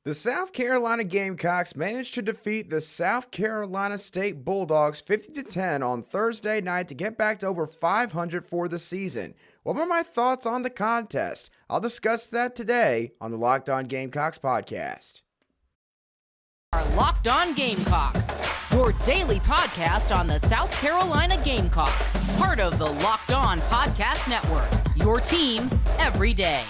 The South Carolina Gamecocks managed to defeat the South Carolina State Bulldogs 50-10 on Thursday night to get back to over 500 for the season. What were my thoughts on the contest? I'll discuss that today on the Locked On Gamecocks podcast. Our Locked On Gamecocks, your daily podcast on the South Carolina Gamecocks, part of the Locked On Podcast Network, your team every day.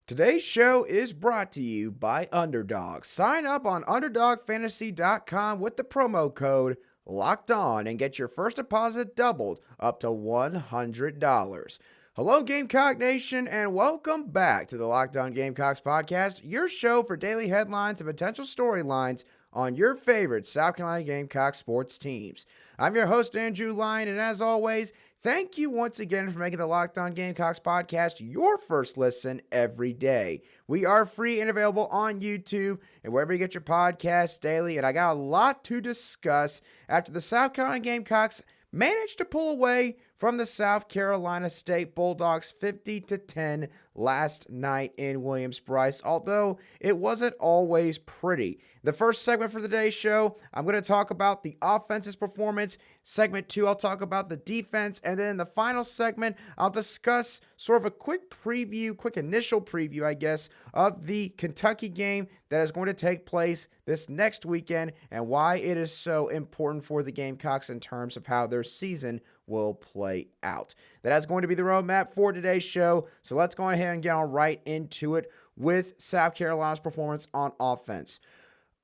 Today's show is brought to you by Underdog. Sign up on UnderdogFantasy.com with the promo code LOCKEDON and get your first deposit doubled up to $100. Hello, Gamecock Nation, and welcome back to the Locked On Gamecocks podcast, your show for daily headlines and potential storylines on your favorite South Carolina Gamecock sports teams. I'm your host, Andrew Lyon, and as always, thank you once again for making the Locked On Gamecocks podcast your first listen every day. We are free and available on YouTube and wherever you get your podcasts daily, and I got a lot to discuss after the South Carolina Gamecocks managed to pull away from the South Carolina State Bulldogs 50-10 last night in Williams-Brice, although it wasn't always pretty. The first segment for today's show, I'm going to talk about the offense's performance. Segment 2, I'll talk about the defense. And then in the final segment, I'll discuss sort of a quick initial preview, I guess, of the Kentucky game that is going to take place this next weekend and why it is so important for the Gamecocks in terms of how their season will play out. That is going to be the roadmap for today's show. So let's go ahead and get on right into it with South Carolina's performance on offense.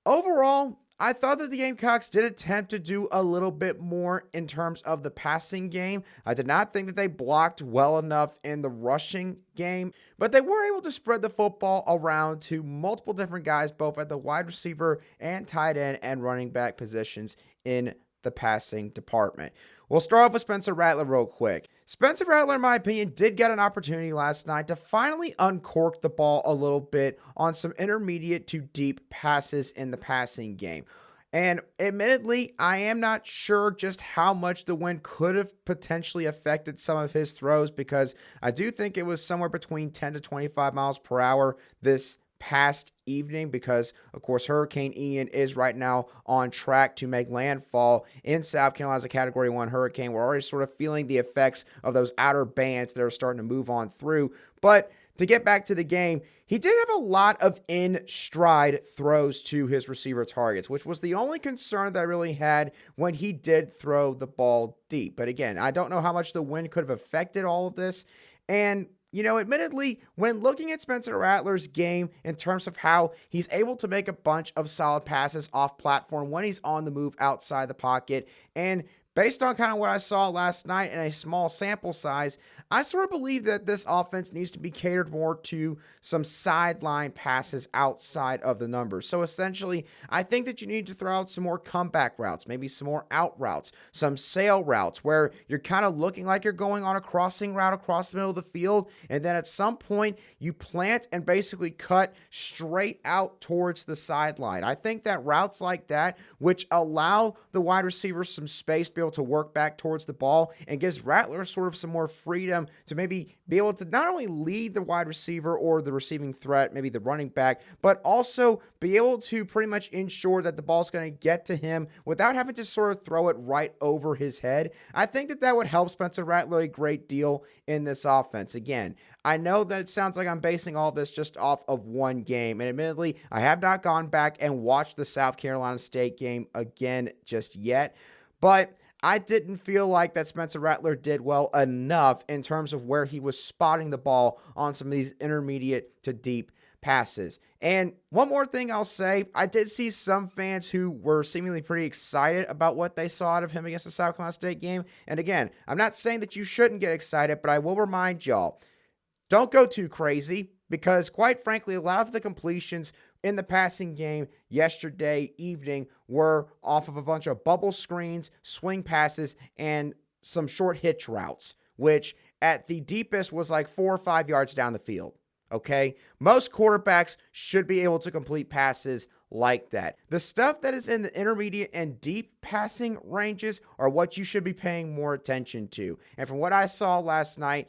Overall, I thought that the Gamecocks did attempt to do a little bit more in terms of the passing game. I did not think that they blocked well enough in the rushing game, but they were able to spread the football around to multiple different guys, both at the wide receiver and tight end and running back positions in the passing department. We'll start off with Spencer Rattler real quick. Spencer Rattler, in my opinion, did get an opportunity last night to finally uncork the ball a little bit on some intermediate to deep passes in the passing game. And admittedly, I am not sure just how much the wind could have potentially affected some of his throws, because I do think it was somewhere between 10 to 25 miles per hour this past evening, because of course Hurricane Ian is right now on track to make landfall in South Carolina as a Category 1 hurricane. We're already sort of feeling the effects of those outer bands that are starting to move on through. But to get back to the game, he did have a lot of in-stride throws to his receiver targets, which was the only concern that I really had when he did throw the ball deep. But again, I don't know how much the wind could have affected all of this. And admittedly, when looking at Spencer Rattler's game in terms of how he's able to make a bunch of solid passes off platform when he's on the move outside the pocket, and based on kind of what I saw last night in a small sample size, I sort of believe that this offense needs to be catered more to some sideline passes outside of the numbers. So essentially, I think that you need to throw out some more comeback routes, maybe some more out routes, some sail routes where you're kind of looking like you're going on a crossing route across the middle of the field, and then at some point you plant and basically cut straight out towards the sideline. I think that routes like that, which allow the wide receivers some space to be able to work back towards the ball and gives Rattler sort of some more freedom to maybe be able to not only lead the wide receiver or the receiving threat, maybe the running back, but also be able to pretty much ensure that the ball's going to get to him without having to sort of throw it right over his head. I think that that would help Spencer Rattler a great deal in this offense. Again, I know that it sounds like I'm basing all this just off of one game, and admittedly, I have not gone back and watched the South Carolina State game again just yet, but I didn't feel like that Spencer Rattler did well enough in terms of where he was spotting the ball on some of these intermediate to deep passes. And one more thing I'll say, I did see some fans who were seemingly pretty excited about what they saw out of him against the South Carolina State game. And again, I'm not saying that you shouldn't get excited, but I will remind y'all, don't go too crazy, because quite frankly, a lot of the completions in the passing game yesterday evening were off of a bunch of bubble screens, swing passes, and some short hitch routes, which at the deepest was like 4 or 5 yards down the field. Okay? Most quarterbacks should be able to complete passes like that. The stuff that is in the intermediate and deep passing ranges are what you should be paying more attention to. And from what I saw last night,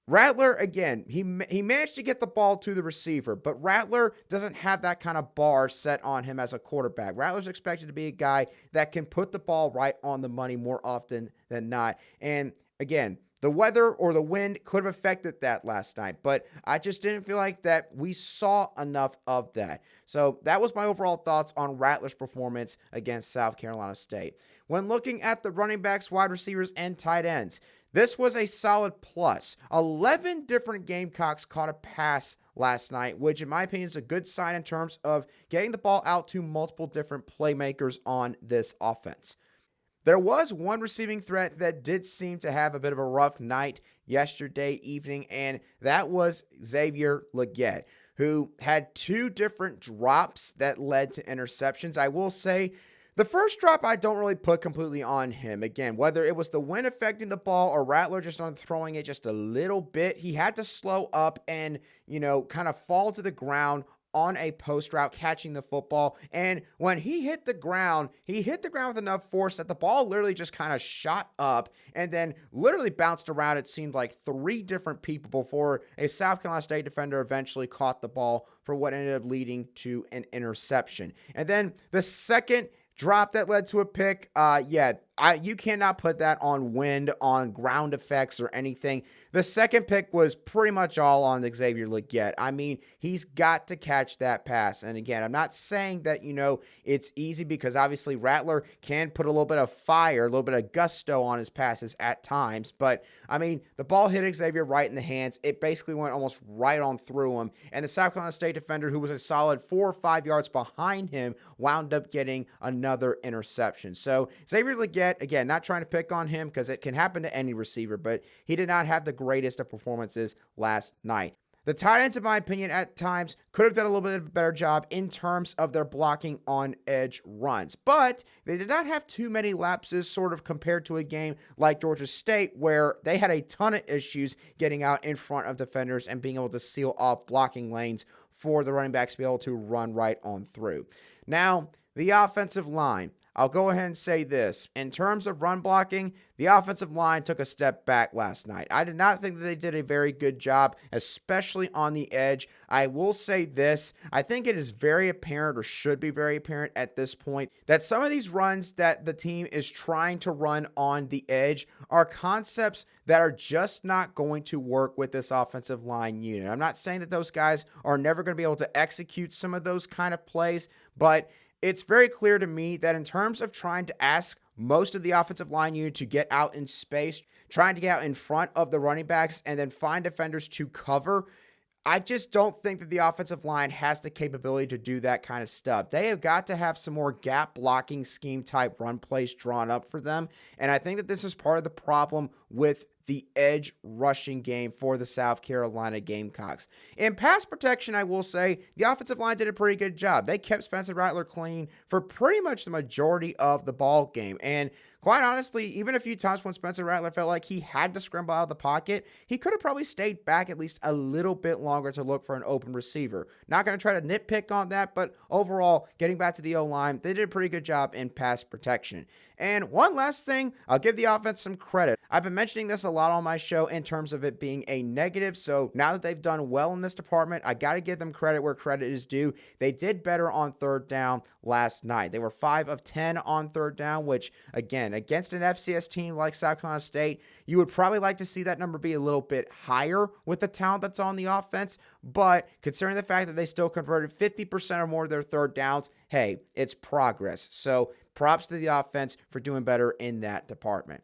Rattler, again, he managed to get the ball to the receiver, but Rattler doesn't have that kind of bar set on him as a quarterback. Rattler's expected to be a guy that can put the ball right on the money more often than not. And again, the weather or the wind could have affected that last night, but I just didn't feel like that we saw enough of that. So that was my overall thoughts on Rattler's performance against South Carolina State. When looking at the running backs, wide receivers, and tight ends, this was a solid plus. 11 different Gamecocks caught a pass last night, which in my opinion is a good sign in terms of getting the ball out to multiple different playmakers on this offense. There was one receiving threat that did seem to have a bit of a rough night yesterday evening, and that was Xavier Legette, who had 2 different drops that led to interceptions. I will say, the first drop I don't really put completely on him. Again, whether it was the wind affecting the ball or Rattler just on throwing it just a little bit, he had to slow up and, kind of fall to the ground on a post route, catching the football. And when he hit the ground with enough force that the ball literally just kind of shot up and then literally bounced around. It seemed like 3 different people before a South Carolina State defender eventually caught the ball for what ended up leading to an interception. And then the second drop that led to a pick, you cannot put that on wind, on ground effects, or anything. The second pick was pretty much all on Xavier Legette. I mean, he's got to catch that pass. And again, I'm not saying that, it's easy, because obviously Rattler can put a little bit of fire, a little bit of gusto on his passes at times. But, I mean, the ball hit Xavier right in the hands. It basically went almost right on through him. And the South Carolina State defender, who was a solid 4 or 5 yards behind him, wound up getting another interception. So Xavier Legette, again, not trying to pick on him because it can happen to any receiver, but he did not have the greatest of performances last night. The tight ends, in my opinion, at times could have done a little bit of a better job in terms of their blocking on edge runs, but they did not have too many lapses sort of compared to a game like Georgia State, where they had a ton of issues getting out in front of defenders and being able to seal off blocking lanes for the running backs to be able to run right on through. Now, the offensive line. I'll go ahead and say this. In terms of run blocking, the offensive line took a step back last night. I did not think that they did a very good job, especially on the edge. I will say this. I think it is very apparent, or should be very apparent at this point, that some of these runs that the team is trying to run on the edge are concepts that are just not going to work with this offensive line unit. I'm not saying that those guys are never going to be able to execute some of those kind of plays, but it's very clear to me that in terms of trying to ask most of the offensive line unit to get out in space, trying to get out in front of the running backs and then find defenders to cover, I just don't think that the offensive line has the capability to do that kind of stuff. They have got to have some more gap blocking scheme type run plays drawn up for them. And I think that this is part of the problem with the edge rushing game for the South Carolina Gamecocks. In pass protection, I will say the offensive line did a pretty good job. They kept Spencer Rattler clean for pretty much the majority of the ball game. And quite honestly, even a few times when Spencer Rattler felt like he had to scramble out of the pocket, he could have probably stayed back at least a little bit longer to look for an open receiver. Not going to try to nitpick on that, but overall, getting back to the O-line, they did a pretty good job in pass protection. And one last thing, I'll give the offense some credit. I've been mentioning this a lot on my show in terms of it being a negative, so now that they've done well in this department, I got to give them credit where credit is due. They did better on third down last night. They were 5 of 10 on third down, which, again, against an FCS team like South Carolina State, you would probably like to see that number be a little bit higher with the talent that's on the offense, but considering the fact that they still converted 50% or more of their third downs, hey, it's progress. So props to the offense for doing better in that department.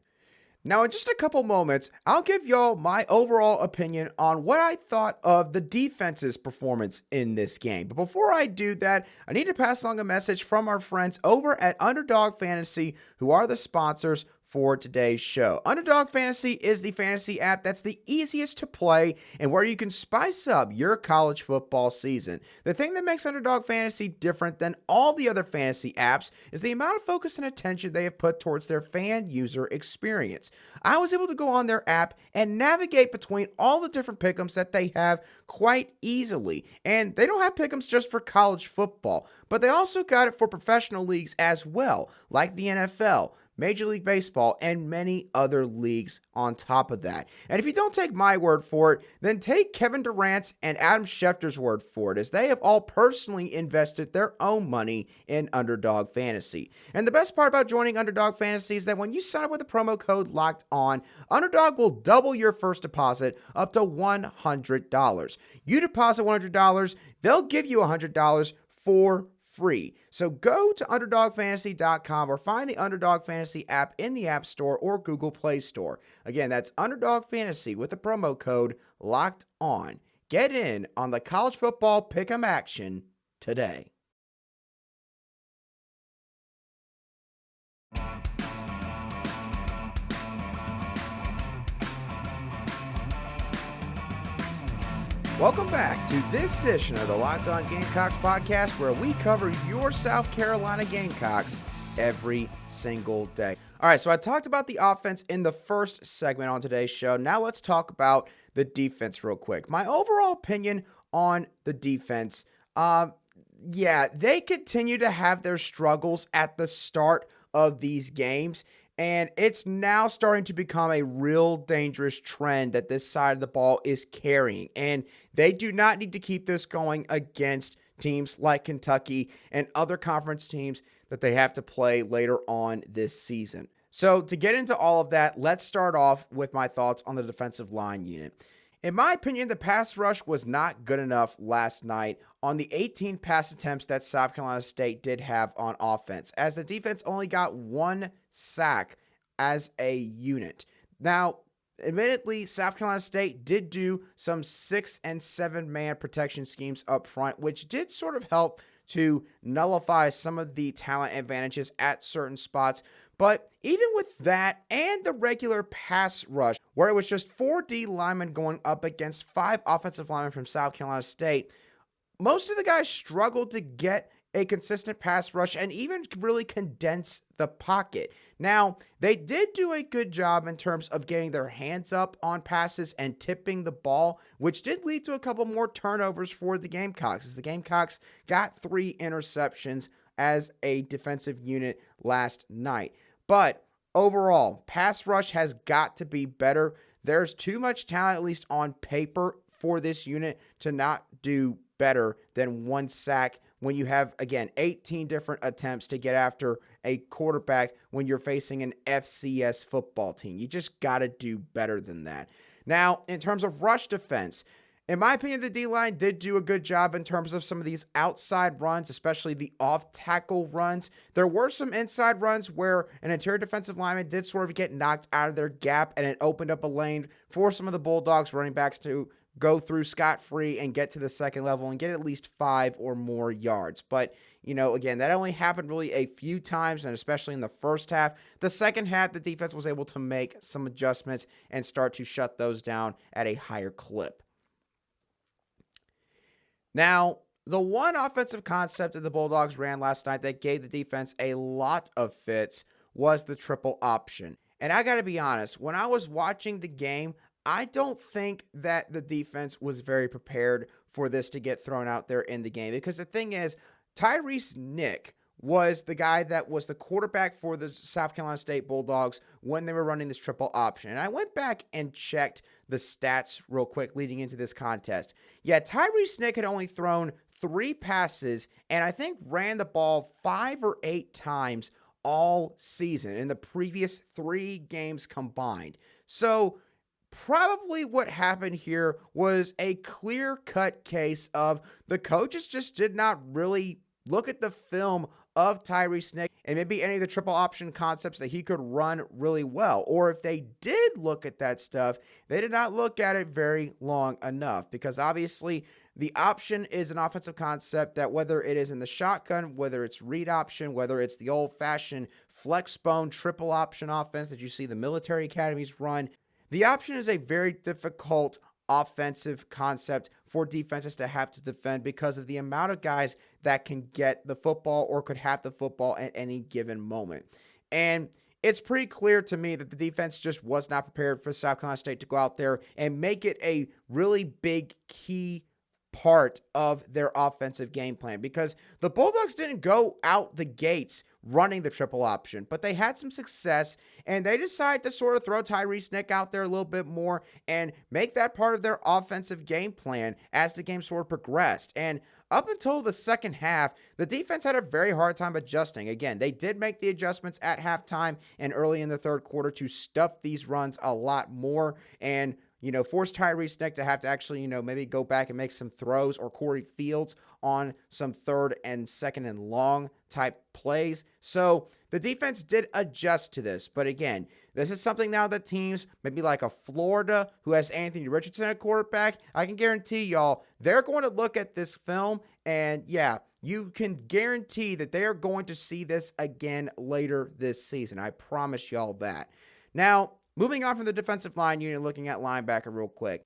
Now, in just a couple moments, I'll give y'all my overall opinion on what I thought of the defense's performance in this game. But before I do that, I need to pass along a message from our friends over at Underdog Fantasy, who are the sponsors for today's show. Underdog Fantasy is the fantasy app that's the easiest to play and where you can spice up your college football season. The thing that makes Underdog Fantasy different than all the other fantasy apps is the amount of focus and attention they have put towards their fan user experience. I was able to go on their app and navigate between all the different pick'ems that they have quite easily. And they don't have pick'ems just for college football, but they also got it for professional leagues as well, like the NFL, Major League Baseball, and many other leagues on top of that. And if you don't take my word for it, then take Kevin Durant's and Adam Schefter's word for it, as they have all personally invested their own money in Underdog Fantasy. And the best part about joining Underdog Fantasy is that when you sign up with the promo code Locked On, Underdog will double your first deposit up to $100. You deposit $100, they'll give you $100 for free. So go to UnderdogFantasy.com or find the Underdog Fantasy app in the App Store or Google Play Store. Again, that's Underdog Fantasy with the promo code Locked On. Get in on the college football pick'em action today. Welcome back to this edition of the Locked On Gamecocks podcast, where we cover your South Carolina Gamecocks every single day. All right, so I talked about the offense in the first segment on today's show. Now let's talk about the defense real quick. My overall opinion on the defense, they continue to have their struggles at the start of these games. And it's now starting to become a real dangerous trend that this side of the ball is carrying. And they do not need to keep this going against teams like Kentucky and other conference teams that they have to play later on this season. So to get into all of that, let's start off with my thoughts on the defensive line unit. In my opinion, the pass rush was not good enough last night on the 18 pass attempts that South Carolina State did have on offense, as the defense only got one sack as a unit. Now, admittedly, South Carolina State did do some 6- and 7-man protection schemes up front, which did sort of help to nullify some of the talent advantages at certain spots. But even with that and the regular pass rush, where it was just 4 D linemen going up against 5 offensive linemen from South Carolina State, most of the guys struggled to get a consistent pass rush and even really condense the pocket. Now, they did do a good job in terms of getting their hands up on passes and tipping the ball, which did lead to a couple more turnovers for the Gamecocks, as the Gamecocks got 3 interceptions as a defensive unit last night. But overall, pass rush has got to be better. There's too much talent, at least on paper, for this unit to not do better than 1 sack when you have, again, 18 different attempts to get after a quarterback when you're facing an FCS football team. You just got to do better than that. Now, in terms of rush defense, in my opinion, the D-line did do a good job in terms of some of these outside runs, especially the off-tackle runs. There were some inside runs where an interior defensive lineman did sort of get knocked out of their gap, and it opened up a lane for some of the Bulldogs running backs to go through scot-free and get to the second level and get at least 5 or more yards. But, again, that only happened really a few times, and especially in the first half. The second half, the defense was able to make some adjustments and start to shut those down at a higher clip. Now, the one offensive concept that the Bulldogs ran last night that gave the defense a lot of fits was the triple option. And I got to be honest, when I was watching the game, I don't think that the defense was very prepared for this to get thrown out there in the game. Because the thing is, Tyrese Nick was the guy that was the quarterback for the South Carolina State Bulldogs when they were running this triple option. And I went back and checked the stats real quick leading into this contest. Yeah, Tyrese Nick had only thrown 3 passes and I think ran the ball 5 or 8 times all season in the previous 3 games combined. So probably what happened here was a clear-cut case of the coaches just did not really look at the film of Tyrese Nick and maybe any of the triple option concepts that he could run really well. Or if they did look at that stuff, they did not look at it very long enough, because obviously the option is an offensive concept that, whether it is in the shotgun, whether it's read option, whether it's the old-fashioned flex bone triple option offense that you see the military academies run. The option is a very difficult offensive concept for defenses to have to defend because of the amount of guys that can get the football or could have the football at any given moment. And it's pretty clear to me that the defense just was not prepared for South Carolina State to go out there and make it a really big key part of their offensive game plan, because the Bulldogs didn't go out the gates running the triple option, but they had some success, and they decided to sort of throw Tyree Snick out there a little bit more and make that part of their offensive game plan as the game sort of progressed. And up until the second half, the defense had a very hard time adjusting. Again, they did make the adjustments at halftime and early in the third quarter to stuff these runs a lot more and force Tyree Snick to have to actually, maybe go back and make some throws, or Corey Fields on some third and second and long type plays. So the defense did adjust to this. But again, this is something now that teams, maybe like a Florida, who has Anthony Richardson at quarterback, I can guarantee y'all, they're going to look at this film and you can guarantee that they are going to see this again later this season. I promise y'all that. Now, moving on from the defensive line unit, looking at linebacker real quick.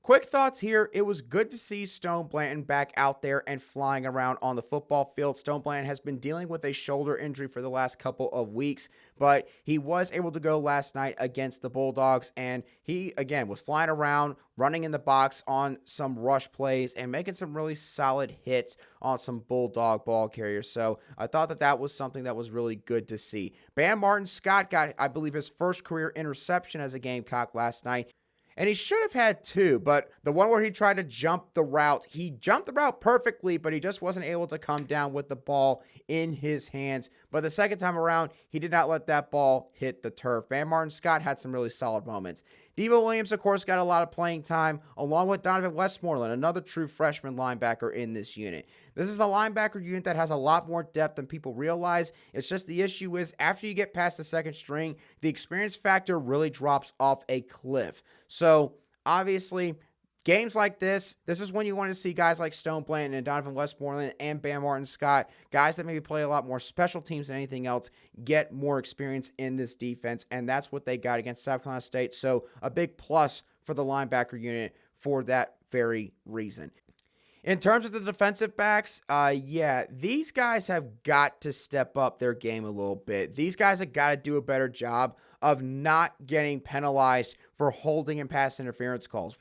Quick thoughts here. It was good to see Stone Blanton back out there and flying around on the football field. Stone Blanton has been dealing with a shoulder injury for the last couple of weeks, but he was able to go last night against the Bulldogs, and he, again, was flying around, running in the box on some rush plays, and making some really solid hits on some Bulldog ball carriers. So I thought that was something that was really good to see. Bam Martin-Scott got, I believe, his first career interception as a Gamecock last night. And he should have had two, but the one where he tried to jump the route, he jumped the route perfectly, but he just wasn't able to come down with the ball in his hands. But the second time around, he did not let that ball hit the turf. Bam Martin-Scott had some really solid moments. Devo Williams, of course, got a lot of playing time, along with Donovan Westmoreland, another true freshman linebacker in this unit. This is a linebacker unit that has a lot more depth than people realize. It's just the issue is after you get past the second string, the experience factor really drops off a cliff. So, obviously, games like this is when you want to see guys like Stone Blanton and Donovan Westmoreland and Bam Martin-Scott, guys that maybe play a lot more special teams than anything else, get more experience in this defense, and that's what they got against South Carolina State. So a big plus for the linebacker unit for that very reason. In terms of the defensive backs, these guys have got to step up their game a little bit. These guys have got to do a better job of not getting penalized for holding and pass interference calls.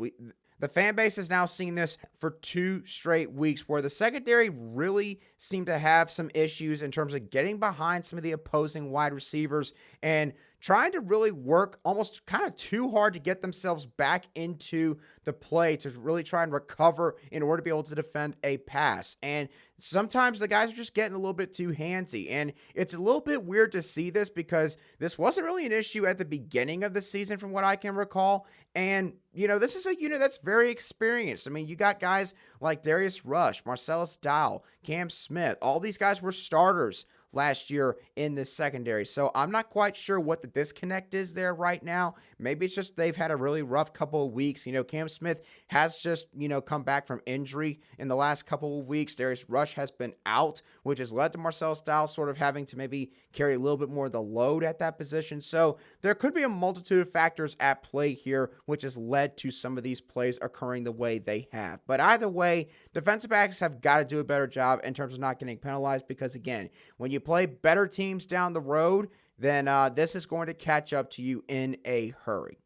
The fan base has now seen this for 2 straight weeks where the secondary really seemed to have some issues in terms of getting behind some of the opposing wide receivers and trying to really work almost kind of too hard to get themselves back into the play to really try and recover in order to be able to defend a pass. And sometimes the guys are just getting a little bit too handsy. And it's a little bit weird to see this because this wasn't really an issue at the beginning of the season from what I can recall. And, this is a unit that's very experienced. I mean, you got guys like Darius Rush, Marcellus Dow, Cam Smith. All these guys were starters last year in this secondary. So I'm not quite sure what the disconnect is there right now. Maybe it's just they've had a really rough couple of weeks. Cam Smith has just, come back from injury in the last couple of weeks. Darius Rush has been out, which has led to Marcellus Dow sort of having to maybe carry a little bit more of the load at that position. So there could be a multitude of factors at play here, which has led to some of these plays occurring the way they have. But either way, defensive backs have got to do a better job in terms of not getting penalized because, again, when you play better teams down the road, then this is going to catch up to you in a hurry.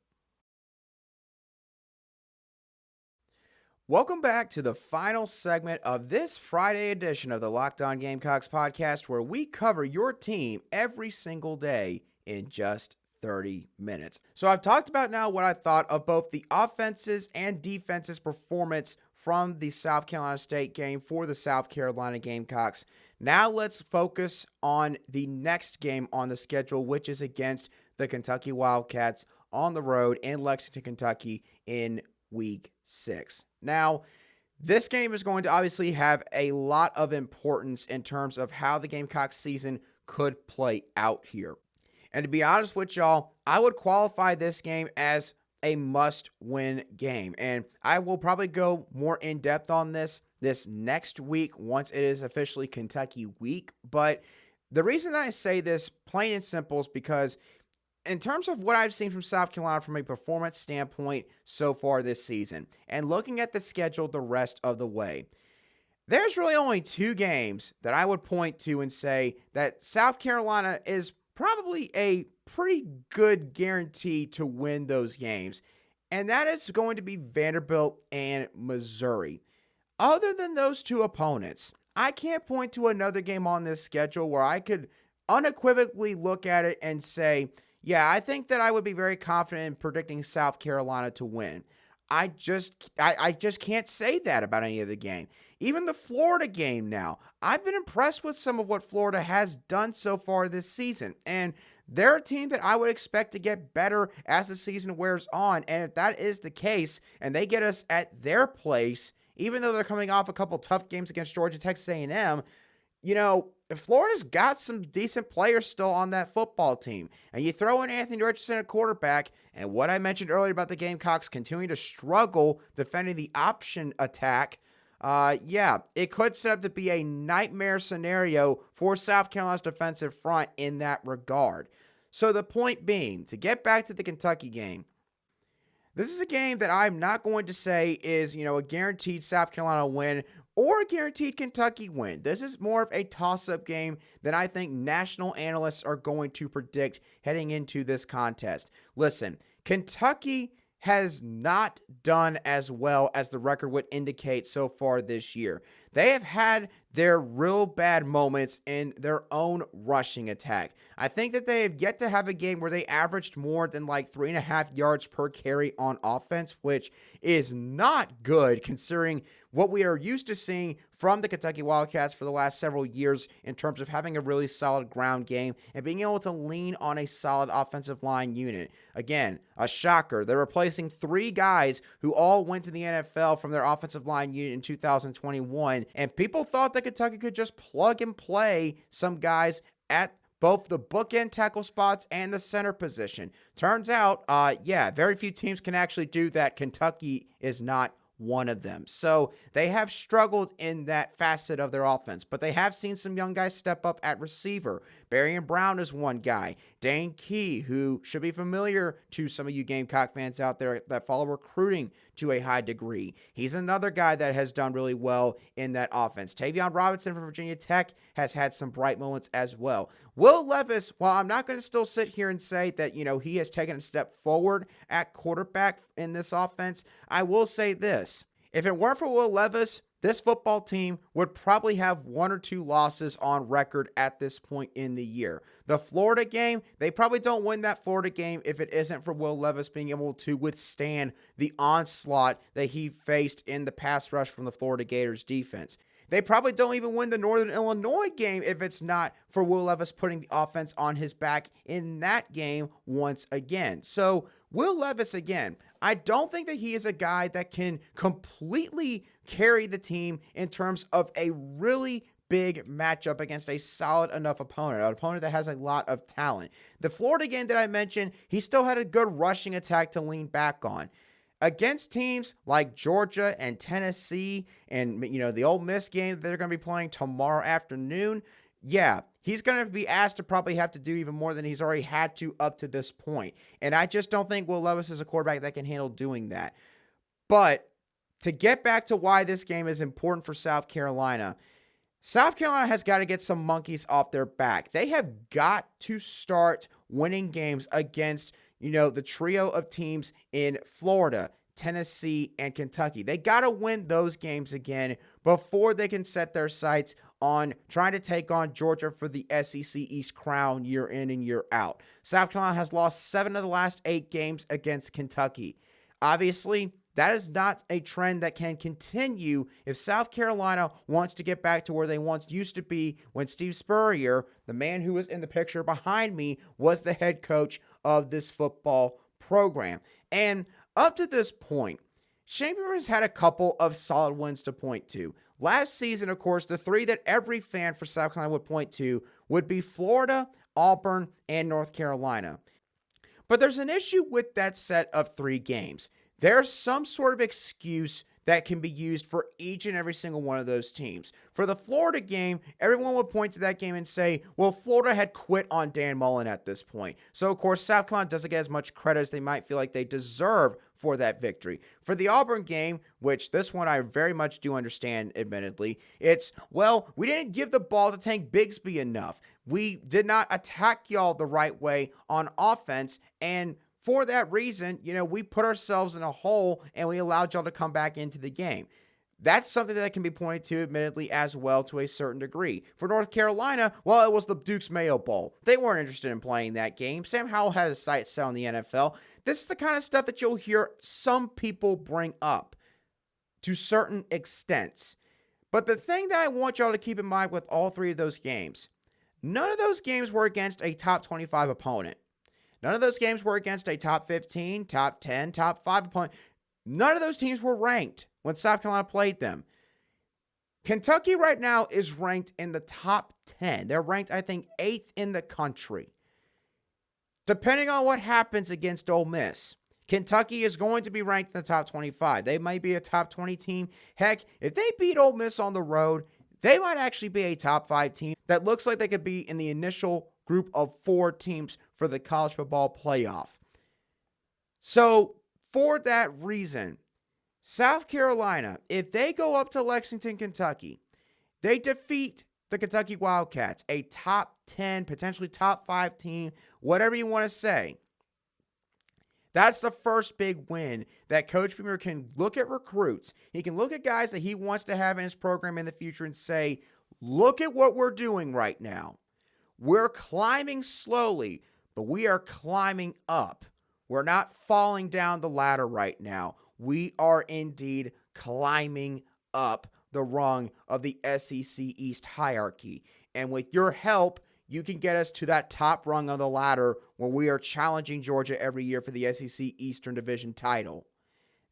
Welcome back to the final segment of this Friday edition of the Locked On Gamecocks podcast, where we cover your team every single day in just 30 minutes. So I've talked about now what I thought of both the offenses and defenses performance from the South Carolina State game for the South Carolina Gamecocks. Now let's focus on the next game on the schedule, which is against the Kentucky Wildcats on the road in Lexington, Kentucky in Week 6. Now, this game is going to obviously have a lot of importance in terms of how the Gamecocks season could play out here. And to be honest with y'all, I would qualify this game as a must-win game. And I will probably go more in-depth on this next week once it is officially Kentucky week. But The reason that I say this, plain and simple, is because in terms of what I've seen from South Carolina from a performance standpoint so far this season, and looking at the schedule the rest of the way, there's really only two games that I would point to and say that South Carolina is probably a pretty good guarantee to win those games, and that is going to be Vanderbilt and Missouri. Other than those two opponents, I can't point to another game on this schedule where I could unequivocally look at it and say, yeah, I think that I would be very confident in predicting South Carolina to win. I just can't say that about any of the game. Even the Florida game now, I've been impressed with some of what Florida has done so far this season. And they're a team that I would expect to get better as the season wears on. And if that is the case, and they get us at their place, even though they're coming off a couple tough games against Georgia, Texas A&M, Florida's got some decent players still on that football team. And you throw in Anthony Richardson at quarterback, and what I mentioned earlier about the Gamecocks continuing to struggle defending the option attack, it could set up to be a nightmare scenario for South Carolina's defensive front in that regard. So the point being, to get back to the Kentucky game, this is a game that I'm not going to say is, a guaranteed South Carolina win or a guaranteed Kentucky win. This is more of a toss-up game than I think national analysts are going to predict heading into this contest. Listen, Kentucky has not done as well as the record would indicate so far this year. They have had their real bad moments in their own rushing attack. I think that they have yet to have a game where they averaged more than like 3.5 yards per carry on offense, which is not good considering what we are used to seeing from the Kentucky Wildcats for the last several years in terms of having a really solid ground game and being able to lean on a solid offensive line unit. Again, a shocker. They're replacing 3 guys who all went to the NFL from their offensive line unit in 2021, and people thought that Kentucky could just plug and play some guys at both the bookend tackle spots and the center position. Turns out, very few teams can actually do that. Kentucky is not one of them. So they have struggled in that facet of their offense, but they have seen some young guys step up at receiver. Barian Brown is one guy. Dane Key, who should be familiar to some of you Gamecock fans out there that follow recruiting to a high degree. He's another guy that has done really well in that offense. Tavion Robinson from Virginia Tech has had some bright moments as well. Will Levis, while I'm not going to still sit here and say that, he has taken a step forward at quarterback in this offense, I will say this. If it weren't for Will Levis, this football team would probably have 1 or 2 losses on record at this point in the year. The Florida game, they probably don't win that Florida game if it isn't for Will Levis being able to withstand the onslaught that he faced in the pass rush from the Florida Gators defense. They probably don't even win the Northern Illinois game if it's not for Will Levis putting the offense on his back in that game once again. So Will Levis, again, I don't think that he is a guy that can completely carry the team in terms of a really big matchup against a solid enough opponent, an opponent that has a lot of talent. The Florida game that I mentioned, he still had a good rushing attack to lean back on. Against teams like Georgia and Tennessee and, the Ole Miss game that they're going to be playing tomorrow afternoon, he's going to be asked to probably have to do even more than he's already had to up to this point. And I just don't think Will Levis is a quarterback that can handle doing that. But to get back to why this game is important for South Carolina has got to get some monkeys off their back. They have got to start winning games against the trio of teams in Florida, Tennessee, and Kentucky. They got to win those games again before they can set their sights on trying to take on Georgia for the SEC East crown year in and year out. South Carolina has lost 7 of the last 8 games against Kentucky. Obviously, that is not a trend that can continue if South Carolina wants to get back to where they once used to be when Steve Spurrier, the man who is in the picture behind me, was the head coach of this football program. And up to this point, Chamberlain has had a couple of solid wins to point to. Last season, of course, the 3 that every fan for South Carolina would point to would be Florida, Auburn, and North Carolina. But there's an issue with that set of 3 games. There's some sort of excuse that can be used for each and every single one of those teams. For the Florida game, everyone would point to that game and say, well, Florida had quit on Dan Mullen at this point. So, of course, South Carolina doesn't get as much credit as they might feel like they deserve for that victory. For the Auburn game, which this one I very much do understand, admittedly, it's, well, we didn't give the ball to Tank Bigsby enough. We did not attack y'all the right way on offense, and for that reason, we put ourselves in a hole and we allowed y'all to come back into the game. That's something that can be pointed to, admittedly, as well to a certain degree. For North Carolina, well, it was the Duke's Mayo Bowl. They weren't interested in playing that game. Sam Howell had his sights set on the NFL. This is the kind of stuff that you'll hear some people bring up to certain extents. But the thing that I want y'all to keep in mind with all three of those games, none of those games were against a top 25 opponent. None of those games were against a top 15, top 10, top 5 opponent. None of those teams were ranked when South Carolina played them. Kentucky right now is ranked in the top 10. They're ranked, I think, 8th in the country. Depending on what happens against Ole Miss, Kentucky is going to be ranked in the top 25. They might be a top 20 team. Heck, if they beat Ole Miss on the road, they might actually be a top 5 team that looks like they could be in the initial group of 4 teams for the college football playoff. So, for that reason, South Carolina, if they go up to Lexington, Kentucky, they defeat the Kentucky Wildcats, a top 10, potentially top 5 team, whatever you want to say. That's the first big win that Coach Beamer can look at recruits. He can look at guys that he wants to have in his program in the future and say, look at what we're doing right now. We're climbing slowly, but we are climbing up. We're not falling down the ladder right now. We are indeed climbing up the rung of the SEC East hierarchy. And with your help, you can get us to that top rung of the ladder where we are challenging Georgia every year for the SEC Eastern Division title.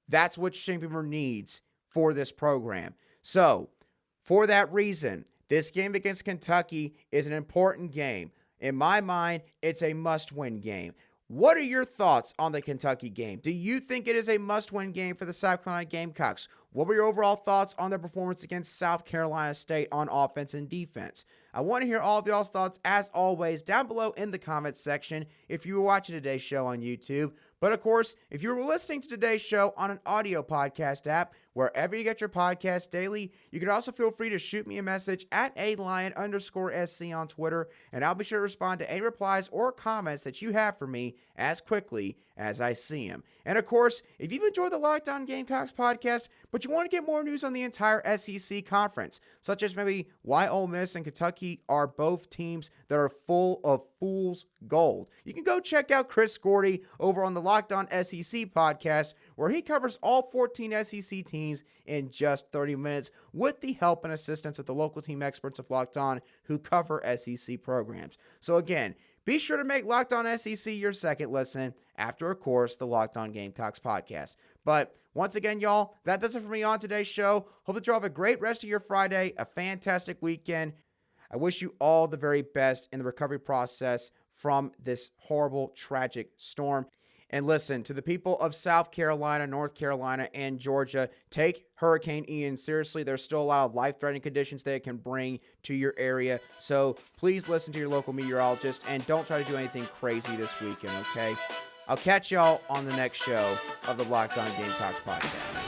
That's what Shane Beamer needs for this program. So, for that reason, this game against Kentucky is an important game. In my mind, it's a must-win game. What are your thoughts on the Kentucky game? Do you think it is a must-win game for the South Carolina Gamecocks? What were your overall thoughts on their performance against South Carolina State on offense and defense? I want to hear all of y'all's thoughts, as always, down below in the comments section if you were watching today's show on YouTube. But, of course, if you were listening to today's show on an audio podcast app, wherever you get your podcasts daily, you can also feel free to shoot me a message at @alion_SC on Twitter, and I'll be sure to respond to any replies or comments that you have for me as quickly as I see them. And, of course, if you've enjoyed the Locked On Gamecocks podcast, but you want to get more news on the entire SEC conference, such as maybe why Ole Miss and Kentucky are both teams that are full of fool's gold, you can go check out Chris Gordy over on the Locked On SEC podcast, where he covers all 14 SEC teams in just 30 minutes with the help and assistance of the local team experts of Locked On who cover SEC programs. So again, be sure to make Locked On SEC your second listen after, of course, the Locked On Gamecocks podcast. But once again, y'all, that does it for me on today's show. Hope that you all have a great rest of your Friday, a fantastic weekend. I wish you all the very best in the recovery process from this horrible, tragic storm. And listen, to the people of South Carolina, North Carolina, and Georgia, take Hurricane Ian seriously. There's still a lot of life-threatening conditions that it can bring to your area. So please listen to your local meteorologist and don't try to do anything crazy this weekend, okay? I'll catch y'all on the next show of the Locked On Gamecocks podcast.